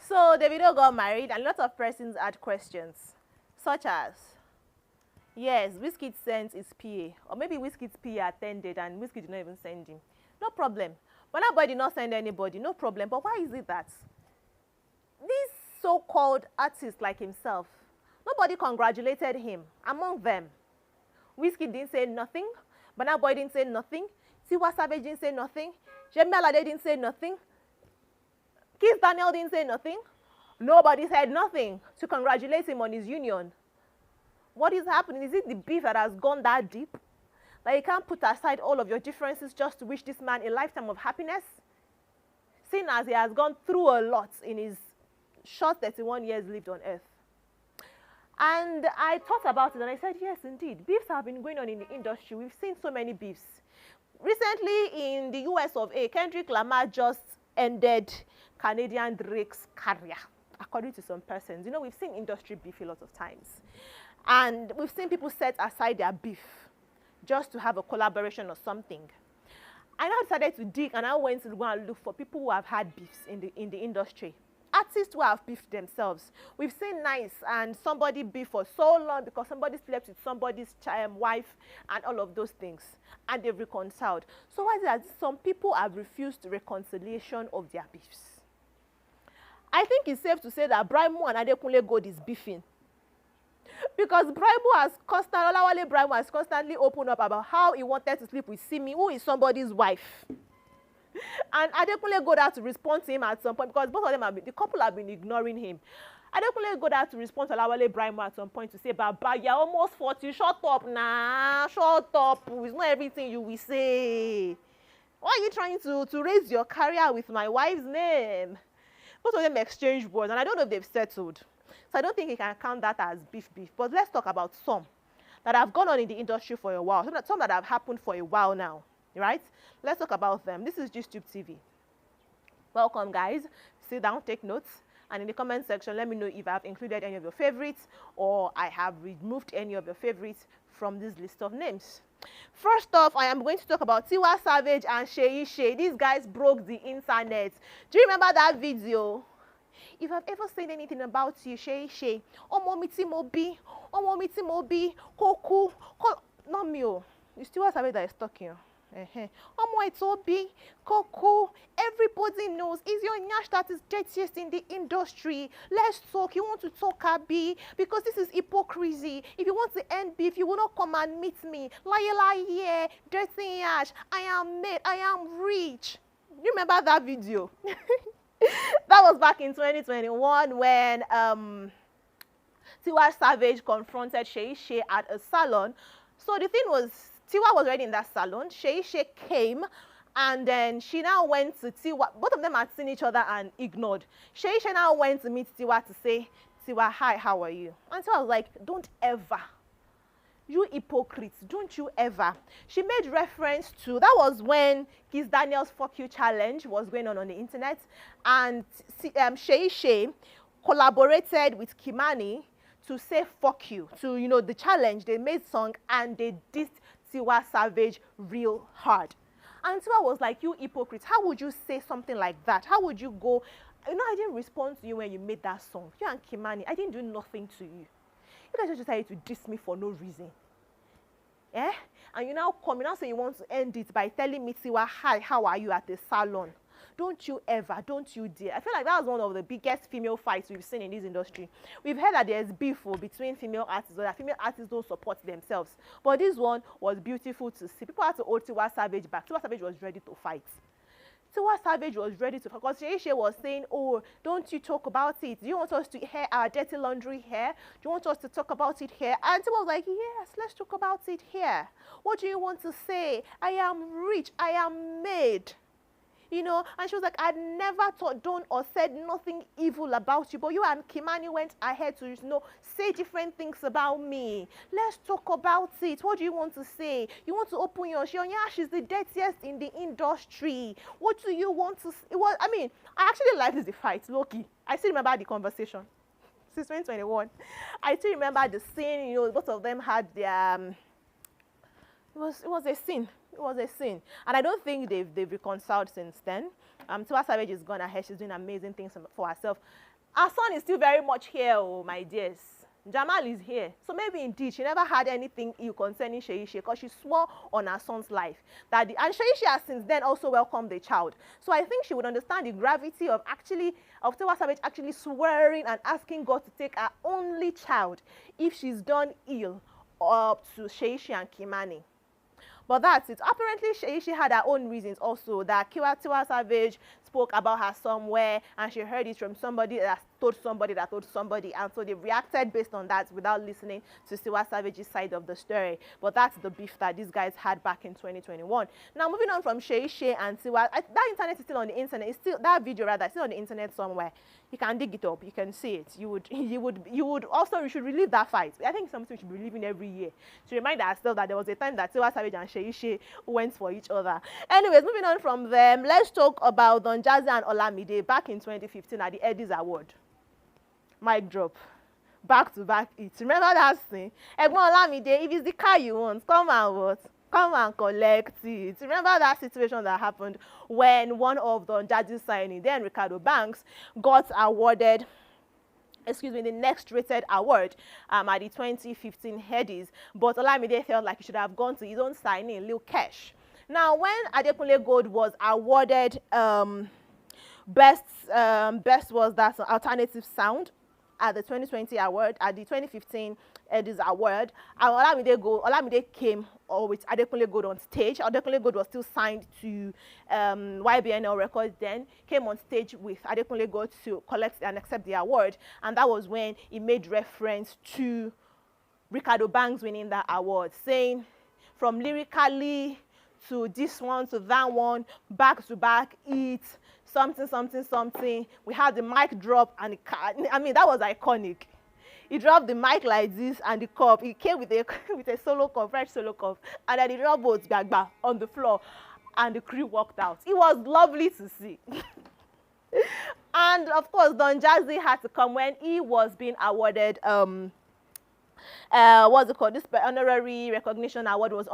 So Davido got married and a lot of persons had questions, such as, yes, Wizkid sent his PA, or maybe Wizkid's PA attended and Wizkid did not even send him. No problem. But that boy did not send anybody, no problem. But why is it that this so-called artist like himself, nobody congratulated him among them? Wizkid didn't say nothing, Burna Boy didn't say nothing, TIWA Savage didn't say nothing, Yemi Alade didn't say nothing, Kiss Daniel didn't say nothing. Nobody said nothing to congratulate him on his union. What is happening? Is it the beef that has gone that deep? That you can't put aside all of your differences just to wish this man a lifetime of happiness? Seeing as he has gone through a lot in his short 31 years lived on earth. And I thought about it and I said, yes, indeed. Beefs have been going on in the industry. We've seen so many beefs. Recently, in the US of A, Kendrick Lamar just ended Canadian Drake's career, according to some persons. You know, we've seen industry beef a lot of times. And we've seen people set aside their beef just to have a collaboration or something. I now decided to dig and I went to go and look for people who have had beefs in the industry. Artists who have beefed themselves. We've seen Nice and somebody beef for so long because somebody slept with somebody's wife and all of those things. And they've reconciled. So why is it that some people have refused reconciliation of their beefs? I think it's safe to say that Brimo and Adekunle Gold is beefing. Because Olawale Brimo has constantly opened up about how he wanted to sleep with Simi, who is somebody's wife. And Adekunle Gold had to respond to him at some point because both of them the couple have been ignoring him. Adekunle Gold had to respond to Olawale Brimo at some point to say, Baba, you're almost 40, shut up nah, shut up. It's not everything you will say. Why are you trying to raise your career with my wife's name? Both of them exchanged words, and I don't know if they've settled. So I don't think you can count that as beef. But let's talk about some that have gone on in the industry for a while, some that have happened for a while now, right? Let's talk about them. This is GISTUBE TV. Welcome, guys. Sit down, take notes, and in the comment section, let me know if I've included any of your favorites or I have removed any of your favorites from this list of names. First off, I am going to talk about TIWA Savage and SHAY. These guys broke the internet. Do you remember that video? If I've ever said anything about you, SHAY, Mobi, Koku, not me, it's TIWA Savage that is talking. It's Obi, Koku, everybody knows. Is your nyash that is dirtiest in the industry? Let's talk. You want to talk, Abi? Because this is hypocrisy. If you want to end beef, you will not come and meet me. Lie here, dirty nyash. I am made, I am rich. You remember that video? That was back in 2021 when TIWA Savage confronted SHAY at a salon. So the thing was, TIWA was already in that salon. SHAY came, and then she now went to TIWA. Both of them had seen each other and ignored. SHAY now went to meet TIWA to say, TIWA, hi, how are you? And TIWA was like, don't ever. You hypocrites, don't you ever. She made reference to, that was when Kiss Daniel's Fuck You challenge was going on the internet. And SHAY collaborated with Kimani to say fuck you, to, you know, the challenge. They made song and they dissed TIWA Savage real hard. And TIWA was like, you hypocrite, how would you say something like that? How would you go, you know, I didn't respond to you when you made that song. You and Kimani, I didn't do nothing to you. You guys just decided to diss me for no reason. Eh? And you now come, you now say you want to end it by telling me, TIWA, hi, how are you at the salon? Don't you ever, don't you dare. I feel like that was one of the biggest female fights we've seen in this industry. We've heard that there's beef between female artists, or that female artists don't support themselves. But this one was beautiful to see. People had to hold TIWA Savage back. TIWA Savage was ready to fight. TIWA Savage was ready to, because SHAY was saying, oh, don't you talk about it. Do you want us to air our dirty laundry here? Do you want us to talk about it here? And TIWA was like, yes, let's talk about it here. What do you want to say? I am rich. I am made. You know, and she was like, I never done or said nothing evil about you, but you and Kimani went ahead to, you know, say different things about me. Let's talk about it. What do you want to say? You want to open your show? Yeah, she's the dirtiest in the industry. What do you want to say? Well, I mean, I actually liked the fight, low-key. I still remember the conversation. Since 2021. I still remember the scene, you know, both of them had their, it was a scene. It was a sin. And I don't think they've reconciled since then. TIWA Savage is gone ahead. She's doing amazing things for herself. Our son is still very much here, oh, my dears. Jamal is here. So maybe indeed she never had anything ill concerning SHAY because she swore on her son's life. And SHAY has since then also welcomed the child. So I think she would understand the gravity of Tiwa Savage actually swearing and asking God to take her only child if she's done ill up to SHAY and Kimani. But that's it. Apparently, she had her own reasons also, that Tiwa Savage spoke about her somewhere and she heard it from somebody that told somebody that told somebody, and so they reacted based on that without listening to Tiwa Savage's side of the story. But that's the beef that these guys had back in 2021. Now, moving on from SHAY and Tiwa, that internet is still on the internet. It's still, that video rather, is still on the internet somewhere. You can dig it up. You can see it. You should relive that fight. I think it's something we should be reliving every year to remind ourselves that there was a time that Tiwa Savage and SHAY went for each other. Anyways, moving on from them, let's talk about Don Jazzy and Olamide back in 2015 at the Eddies Award. Mic drop. Back to back it. Remember that thing? Egbon Olamide, if it's the car you want, come and what? Come and collect it. Remember that situation that happened when one of Don Jazzy's signing, then Ricardo Banks, got awarded, the next rated award at the 2015 Headies, but Olamide felt like he should have gone to his own signing, Lil Kesh. Now, when Adekunle Gold was awarded best was that alternative sound at the 2020 award, at the 2015 Eddies Award, and Olamide came with Adekunle Gold on stage. Adekunle Gold was still signed to YBNL Records then, came on stage with Adekunle Gold to collect and accept the award, and that was when he made reference to Ricardo Banks winning that award, saying from lyrically to this one to that one, back to back, something. We had the mic drop and that was iconic. He dropped the mic like this and the cup. He came with a solo cup, fresh solo cup, and then he dropped both gagba on the floor, and the crew walked out. It was lovely to see. And of course, Don Jazzy had to come when he was being awarded what's it called? This honorary recognition award was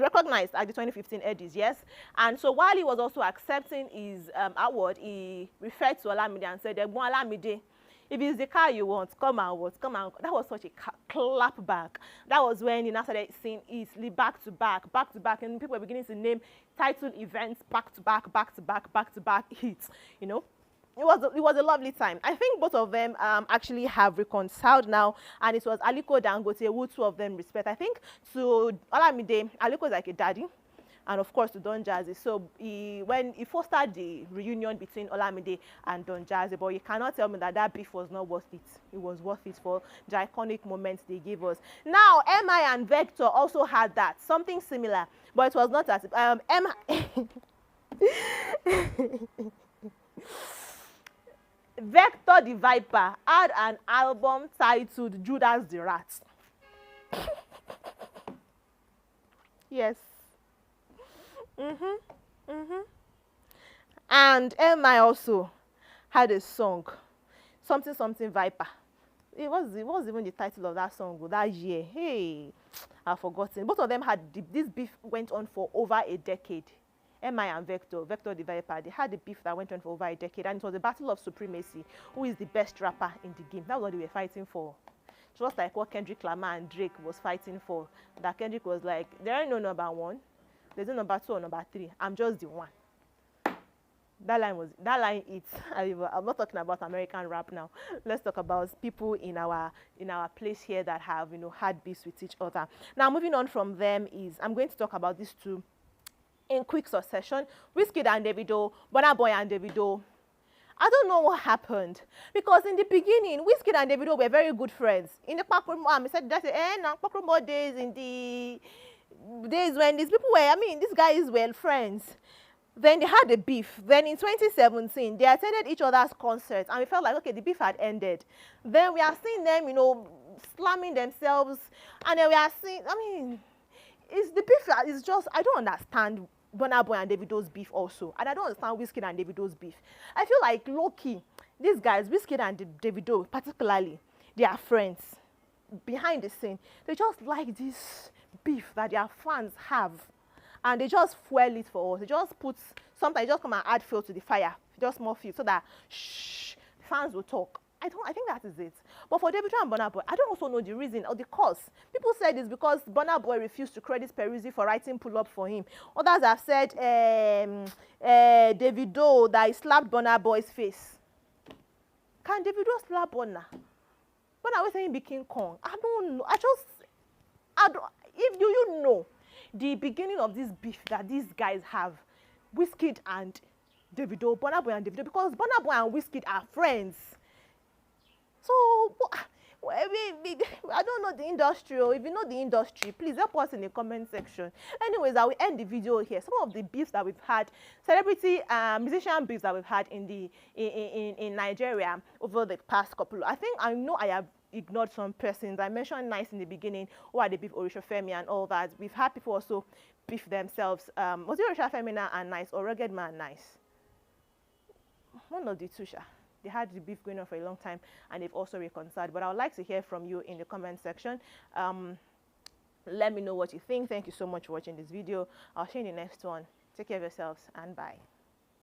recognized at the 2015 Eddies, yes. And so while he was also accepting his award, he referred to Olamide and said, Olamide, if it's the car you want, come and what? Come and. That was such a clap back. That was when you now started seeing easily back to back, and people were beginning to name title events back to back hits. You know, it was a lovely time. I think both of them actually have reconciled now, and it was Aliko Dangote who two of them respect. I think to Olamide, Aliko is like a daddy, and of course to Don Jazzy. So when he fostered the reunion between Olamide and Don Jazzy, but you cannot tell me that beef was not worth it. It was worth it for the iconic moments they gave us. Now, MI and Vector also had that, something similar, but it was not as Vector the Viper had an album titled Judas the Rat. Yes. And MI also had a song, something Viper. It was even the title of that song that year. Hey, I've forgotten. Both of them had this beef went on for over a decade. MI and Vector the Viper, they had a beef that went on for over a decade, and it was a battle of supremacy. Who is the best rapper in the game? That was what they were fighting for. Just like what Kendrick Lamar and Drake was fighting for. That Kendrick was like, there ain't no number one, there's no number two or number three. I'm just the one. That line it's I'm not talking about American rap now. Let's talk about people in our place here that have had beefs with each other. Now, moving on from them is I'm going to talk about these two in quick succession. Wizkid and Davido, Burna Boy and Davido. I don't know what happened, because in the beginning, Wizkid and Davido were very good friends. In the I said that's Pakromo days, in the days when these people were, these guys were friends. Then they had a beef. Then in 2017, they attended each other's concerts, and we felt like, okay, the beef had ended. Then we are seeing them, slamming themselves, and then we are seeing, it's the beef that is just, I don't understand Burna Boy and Davido's beef also, and I don't understand Wizkid and Davido's beef. I feel like low-key, these guys, Wizkid and Davido particularly, they are friends. Behind the scene, they just like this beef that their fans have, and they just fuel it for us. They just sometimes just come and add fuel to the fire, just more fuel, so that fans will talk. I think that is it. But for Davido and Burna Boy, I don't also know the reason or the cause. People said it's because Burna Boy refused to credit Peruzzi for writing Pull Up for him. Others have said Davido that he slapped Burna Boy's face. Can Davido slap Burna? Burna was saying be King Kong. I don't know. If you know the beginning of this beef that these guys have, Wizkid and Davido, Burna Boy and Davido, because Burna Boy and Wizkid are friends. So, I don't know the industry. If you know the industry, please help us in the comment section. Anyways, I will end the video here. Some of the beefs that we've had, celebrity musician beefs that we've had in Nigeria over the past couple. I know I have ignored some persons. I mentioned Nice in the beginning, who had the beef Orisha Femi and all that. We've had people also beef themselves. Was it Orisha Femi and Nice, or Rugged Man and Nice? One of the two, Sha. They had the beef going on for a long time, and they've also reconciled. But I would like to hear from you in the comment section. Let me know what you think. Thank you so much for watching this video. I'll see you in the next one. Take care of yourselves, and bye.